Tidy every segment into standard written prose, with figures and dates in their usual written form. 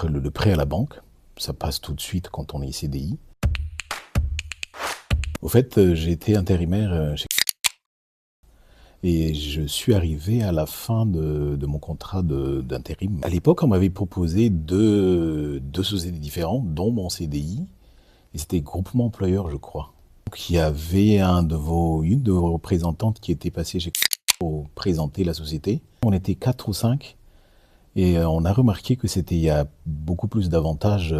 outre le prêt à la banque, ça passe tout de suite quand on est CDI. Au fait, j'ai été intérimaire et je suis arrivé à la fin de mon contrat d'intérim. À l'époque, on m'avait proposé deux sociétés différentes, dont mon CDI, et c'était groupement employeur, je crois. Donc, il y avait une de vos représentantes qui était passée chez pour présenter la société. On était 4 ou 5. Et on a remarqué que il y a beaucoup plus d'avantages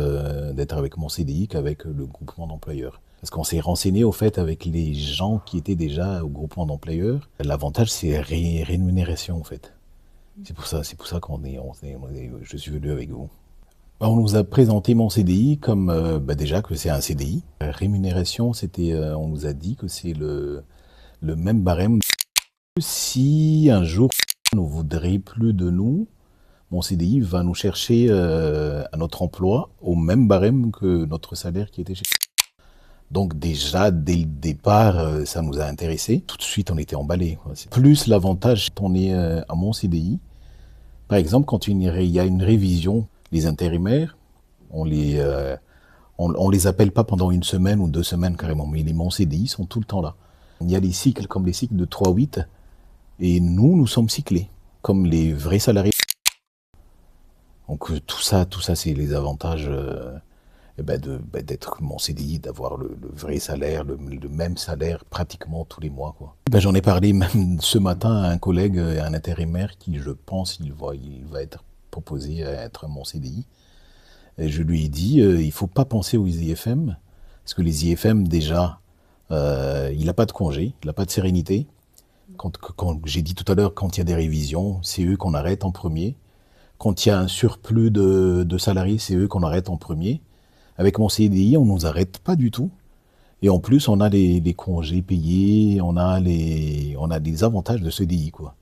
d'être avec mon CDI qu'avec le groupement d'employeurs. Parce qu'on s'est renseigné au fait avec les gens qui étaient déjà au groupement d'employeurs. L'avantage, c'est rémunération en fait. C'est pour ça je suis venu avec vous. On nous a présenté mon CDI comme déjà que c'est un CDI. Rémunération, on nous a dit que c'est le même barème. Si un jour on ne voudrait plus de nous, mon CDI va nous chercher à notre emploi au même barème que notre salaire qui était chez nous. Donc déjà, dès le départ, ça nous a intéressés. Tout de suite, on était emballés. Plus l'avantage, quand on est à mon CDI, par exemple, quand il y a une révision, les intérimaires, on les appelle pas pendant 1 semaine ou 2 semaines carrément, mais les mon CDI sont tout le temps là. Il y a des cycles comme les cycles de 3-8, et nous sommes cyclés, comme les vrais salariés. Donc tout ça, c'est les avantages d'être mon CDI, d'avoir le vrai salaire, le même salaire pratiquement tous les mois, quoi. J'en ai parlé même ce matin à un collègue, un intérimaire qui, je pense, il va être proposé à être mon CDI. Et je lui ai dit, il faut pas penser aux IFM, parce que les IFM, déjà, il n'a pas de congé, il n'a pas de sérénité. Quand j'ai dit tout à l'heure, quand il y a des révisions, c'est eux qu'on arrête en premier. Quand il y a un surplus de salariés, c'est eux qu'on arrête en premier. Avec mon CDI, on ne nous arrête pas du tout. Et en plus, on a les congés payés, on a des avantages de CDI, quoi.